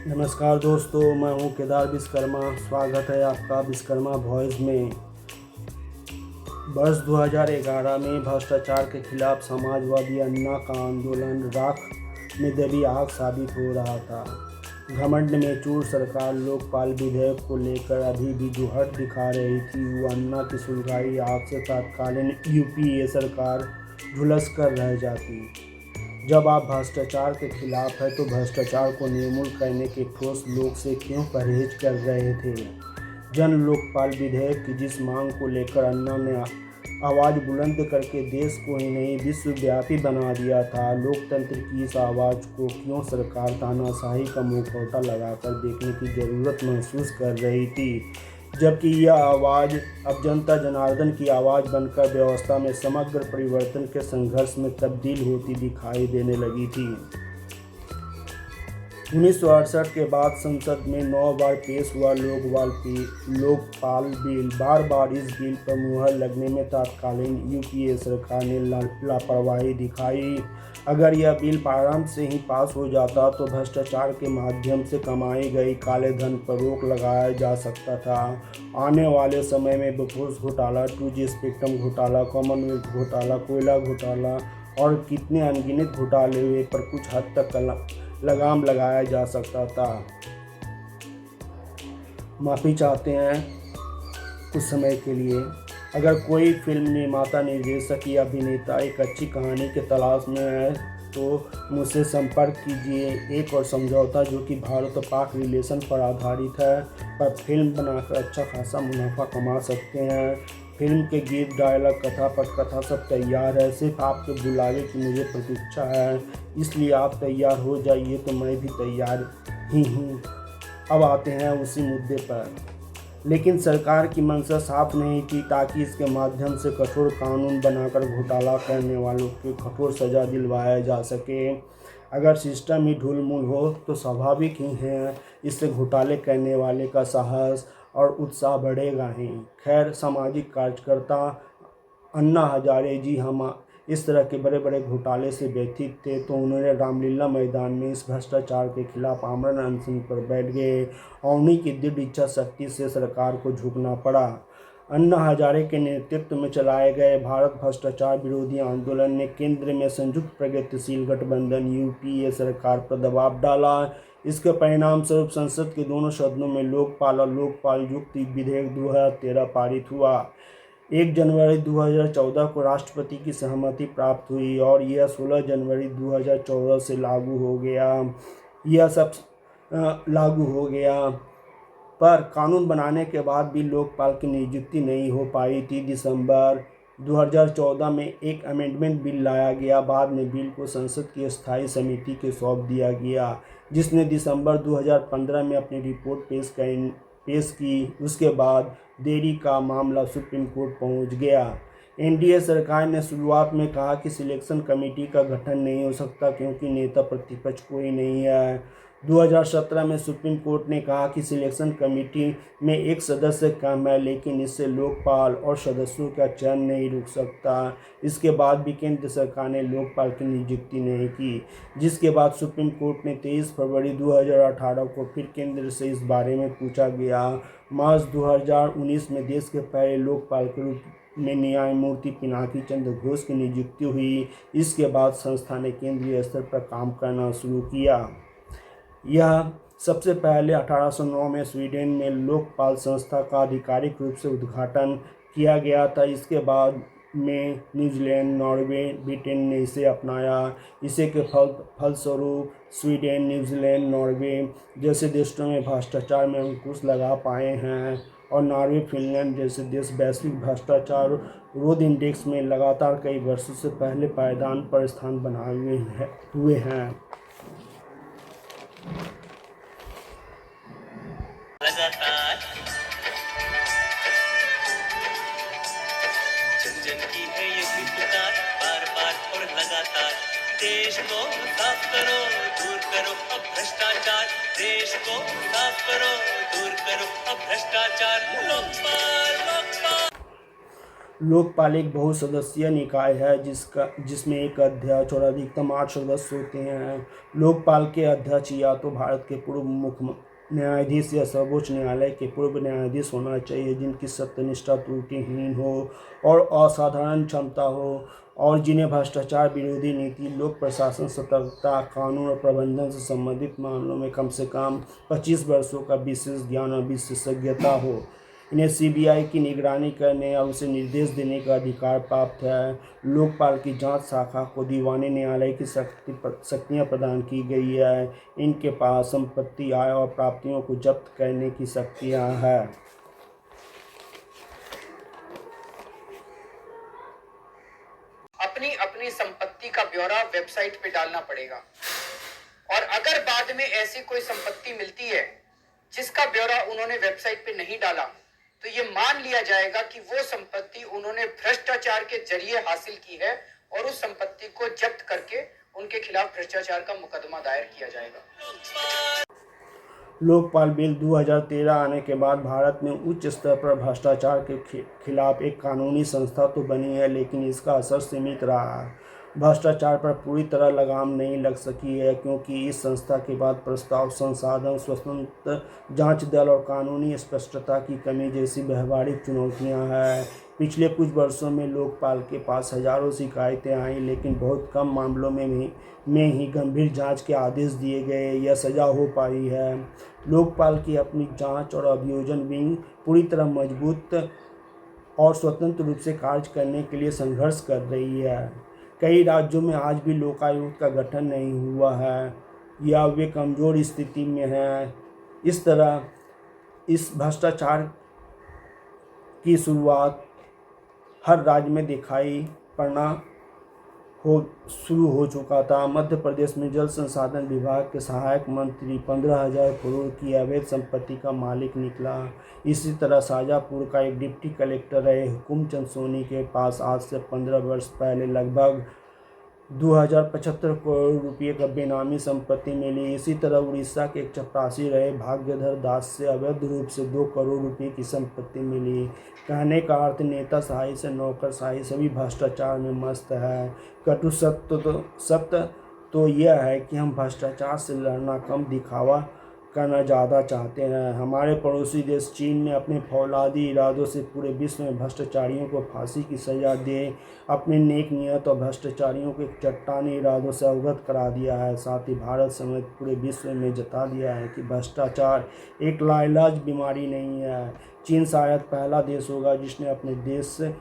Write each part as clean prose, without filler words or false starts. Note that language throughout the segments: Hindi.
नमस्कार दोस्तों, मैं हूं केदार विश्वकर्मा। स्वागत है आपका विश्वकर्मा वॉइस में। वर्ष 2011 में भ्रष्टाचार के खिलाफ समाजवादी अन्ना का आंदोलन राख में दबी आग साबित हो रहा था। घमंड में चूर सरकार लोकपाल विधेयक को लेकर अभी भी जो हट दिखा रही थी, वो अन्ना की सुलगाई आग से तत्कालीन यूपीए सरकार झुलस कर रह जाती। जब आप भ्रष्टाचार के खिलाफ है तो भ्रष्टाचार को निर्मूल करने के ठोस लोग से क्यों परहेज कर रहे थे। जन लोकपाल विधेयक की जिस मांग को लेकर अन्ना ने आवाज़ बुलंद करके देश को ही नहीं विश्वव्यापी बना दिया था, लोकतंत्र की इस आवाज़ को क्यों सरकार तानाशाही का मुखौटा लगाकर देखने की ज़रूरत महसूस कर रही थी, जबकि यह आवाज़ अब जनता जनार्दन की आवाज़ बनकर व्यवस्था में समग्र परिवर्तन के संघर्ष में तब्दील होती दिखाई देने लगी थी। 1968 के बाद संसद में 9 बार पेश हुआ लोकपाल बिल, बार बार इस बिल पर मुहर लगने में तत्कालीन यूपीए सरकार ने लापरवाही दिखाई। अगर यह बिल प्रारंभ से ही पास हो जाता तो भ्रष्टाचार के माध्यम से कमाई गई काले धन पर रोक लगाया जा सकता था। आने वाले समय में बोफोर्स घोटाला, 2G स्पेक्ट्रम घोटाला, कॉमनवेल्थ घोटाला, कोयला घोटाला और कितने अनगिनत घोटाले हुए पर कुछ हद तक लगाम लगाया जा सकता था। माफ़ी चाहते हैं कुछ समय के लिए। अगर कोई फिल्म निर्माता, निर्देशक या अभिनेता एक अच्छी कहानी के तलाश में है तो मुझसे संपर्क कीजिए। एक और समझौता जो कि भारत और पाक रिलेशन पर आधारित है, पर फिल्म बनाकर अच्छा खासा मुनाफा कमा सकते हैं। फिल्म के गीत, डायलॉग, कथा, पटकथा सब तैयार है, सिर्फ आपके बुलावे की मुझे प्रतीक्षा है। इसलिए आप तैयार हो जाइए तो मैं भी तैयार ही हूँ। अब आते हैं उसी मुद्दे पर। लेकिन सरकार की मंशा साफ नहीं थी ताकि इसके माध्यम से कठोर कानून बनाकर घोटाला करने वालों को कठोर सज़ा दिलवाया जा सके। अगर सिस्टम ही ढुलमुल हो तो स्वाभाविक ही है इससे घोटाले करने वाले का साहस और उत्साह बढ़ेगा ही। खैर, सामाजिक कार्यकर्ता अन्ना हजारे जी हम इस तरह के बड़े बड़े घोटाले से व्यथित थे तो उन्होंने रामलीला मैदान में इस भ्रष्टाचार के खिलाफ आमरण अनशन पर बैठ गए और उन्हीं की दृढ़ इच्छा शक्ति से सरकार को झुकना पड़ा। अन्ना हजारे के नेतृत्व में चलाए गए भारत भ्रष्टाचार विरोधी आंदोलन ने केंद्र में संयुक्त प्रगतिशील गठबंधन यूपीए सरकार पर दबाव डाला। इसके परिणाम स्वरूप संसद के दोनों सदनों में लोकपाल और लोकपाल युक्त विधेयक 2013 पारित हुआ। 1 जनवरी 2014 को राष्ट्रपति की सहमति प्राप्त हुई और यह 16 जनवरी 2014 से लागू हो गया। यह सब लागू हो गया, पर कानून बनाने के बाद भी लोकपाल की नियुक्ति नहीं हो पाई थी। दिसंबर 2014 में एक अमेंडमेंट बिल लाया गया। बाद में बिल को संसद की स्थायी समिति के सौंप दिया गया, जिसने दिसंबर 2015 में अपनी रिपोर्ट पेश की। उसके बाद देरी का मामला सुप्रीम कोर्ट पहुंच गया। एनडीए सरकार ने शुरुआत में कहा कि सिलेक्शन कमेटी का गठन नहीं हो सकता क्योंकि नेता प्रतिपक्ष कोई नहीं है। 2017 में सुप्रीम कोर्ट ने कहा कि सिलेक्शन कमेटी में एक सदस्य कम है, लेकिन इससे लोकपाल और सदस्यों का चयन नहीं रुक सकता। इसके बाद भी केंद्र सरकार ने लोकपाल की नियुक्ति नहीं की, जिसके बाद सुप्रीम कोर्ट ने 23 फरवरी 2018 को फिर केंद्र से इस बारे में पूछा गया। मार्च 2019 में देश के पहले लोकपाल के रूप में न्यायमूर्ति पिनाकी चंद्र घोष की नियुक्ति हुई। इसके बाद संस्था ने केंद्रीय स्तर पर काम करना शुरू किया। यह सबसे पहले 1809 में स्वीडन में लोकपाल संस्था का आधिकारिक रूप से उद्घाटन किया गया था। इसके बाद में न्यूजीलैंड, नॉर्वे, ब्रिटेन ने इसे अपनाया। इसे के फलस्वरूप स्वीडन, न्यूजीलैंड, नॉर्वे जैसे देशों में भ्रष्टाचार में अंकुश लगा पाए हैं और नॉर्वे, फिनलैंड जैसे देश वैश्विक भ्रष्टाचार विरोध इंडेक्स में लगातार कई वर्षों से पहले पायदान पर स्थान बनाए हुए हैं। लगातार जन जन की है ये भी पुकार, बार बार और लगातार। देश को साफ करो, दूर करो अब भ्रष्टाचार। देश को साफ करो, दूर करो अब भ्रष्टाचार। लोकपाल लोकपाल। लोकपाल एक बहुसदस्यीय निकाय है जिसमें एक अध्यक्ष और अधिकतम 8 सदस्य होते हैं। लोकपाल के अध्यक्ष या तो भारत के पूर्व मुख्य न्यायाधीश या सर्वोच्च न्यायालय के पूर्व न्यायाधीश होना चाहिए, जिनकी सत्यनिष्ठा त्रुटिहीन हो और असाधारण क्षमता हो, और जिन्हें भ्रष्टाचार विरोधी नीति, लोक प्रशासन, सतर्कता, कानून और प्रबंधन से संबंधित मामलों में कम से कम 25 वर्षों का विशेष ज्ञान और विशेषज्ञता हो। इन्हें सीबीआई की निगरानी करने और उसे निर्देश देने का अधिकार प्राप्त है। लोकपाल की जांच शाखा को दीवानी न्यायालय की शक्तियाँ प्रदान की गई है। इनके पास संपत्ति, आय और प्राप्तियों को जब्त करने की शक्तियाँ हैं। अपनी अपनी संपत्ति का ब्यौरा वेबसाइट पे डालना पड़ेगा, और अगर बाद में ऐसी कोई संपत्ति मिलती है जिसका ब्यौरा उन्होंने वेबसाइट पे नहीं डाला, तो ये मान लिया जाएगा कि वो संपत्ति उन्होंने भ्रष्टाचार के जरिए हासिल की है, और उस संपत्ति को जब्त करके उनके खिलाफ भ्रष्टाचार का मुकदमा दायर किया जाएगा। लोकपाल बिल 2013 आने के बाद भारत में उच्च स्तर पर भ्रष्टाचार के खिलाफ एक कानूनी संस्था तो बनी है, लेकिन इसका असर सीमित रहा है। भ्रष्टाचार पर पूरी तरह लगाम नहीं लग सकी है, क्योंकि इस संस्था के बाद प्रस्ताव, संसाधन, स्वतंत्र जांच दल और कानूनी स्पष्टता की कमी जैसी व्यवहारिक चुनौतियां हैं। पिछले कुछ वर्षों में लोकपाल के पास हजारों शिकायतें आईं, लेकिन बहुत कम मामलों में ही गंभीर जांच के आदेश दिए गए या सजा हो पाई है। लोकपाल की अपनी जांच और अभियोजन विंग पूरी तरह मजबूत और स्वतंत्र रूप से कार्य करने के लिए संघर्ष कर रही है। कई राज्यों में आज भी लोकायुक्त का गठन नहीं हुआ है या वे कमज़ोर स्थिति में हैं। इस तरह इस भ्रष्टाचार की शुरुआत हर राज्य में दिखाई पड़ना शुरू हो चुका था। मध्य प्रदेश में जल संसाधन विभाग के सहायक मंत्री 15,000 करोड़ की अवैध संपत्ति का मालिक निकला। इसी तरह शाजापुर का एक डिप्टी कलेक्टर रहे हुकुमचंद सोनी के पास आज से 15 वर्ष पहले लगभग 2,075 करोड़ रुपये का बेनामी संपत्ति मिली। इसी तरह उड़ीसा के एक चपरासी रहे भाग्यधर दास से अवैध रूप से 2 करोड़ रुपये की संपत्ति मिली। कहने का अर्थ नेताशाही से नौकरशाही सभी भ्रष्टाचार में मस्त है। कटु सत्य तो यह है कि हम भ्रष्टाचार से लड़ना कम, दिखावा करना ज़्यादा चाहते हैं। हमारे पड़ोसी देश चीन ने अपने फौलादी इरादों से पूरे विश्व में भ्रष्टाचारियों को फांसी की सज़ा दे अपने नेक नियत और भ्रष्टाचारियों के चट्टानी इरादों से अवगत करा दिया है। साथ ही भारत समेत पूरे विश्व में जता दिया है कि भ्रष्टाचार एक लाइलाज बीमारी नहीं है। चीन शायद पहला देश होगा जिसने अपने देश से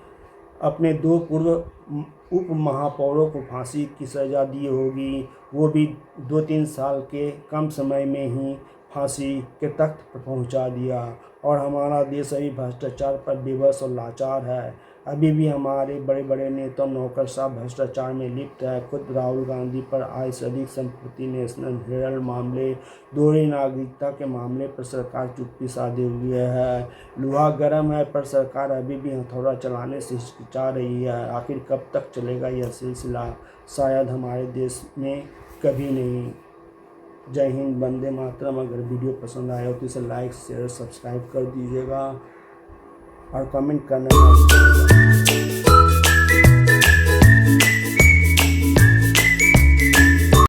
अपने 2 पूर्व उप महापौरों को फांसी की सज़ा दी होगी, वो भी 2-3 साल के कम समय में ही फांसी के तख्त पर पहुंचा दिया। और हमारा देश अभी भ्रष्टाचार पर विवश और लाचार है। अभी भी हमारे बड़े बड़े नेता नौकरशाह भ्रष्टाचार में लिप्त है। खुद राहुल गांधी पर आय से अधिक संपत्ति, नेशनल हेराल्ड मामले, दोहरी नागरिकता के मामले पर सरकार चुप्पी साधे हुए है। लोहा गर्म है, पर सरकार अभी भी हथौड़ा चलाने से हिचकिचा रही है। आखिर कब तक चलेगा यह सिलसिला? शायद हमारे देश में कभी नहीं। जय हिंद, वंदे मातरम। अगर वीडियो पसंद आया हो तो इसे लाइक, शेयर, सब्सक्राइब कर दीजिएगा और कमेंट करना ना भूलिएगा।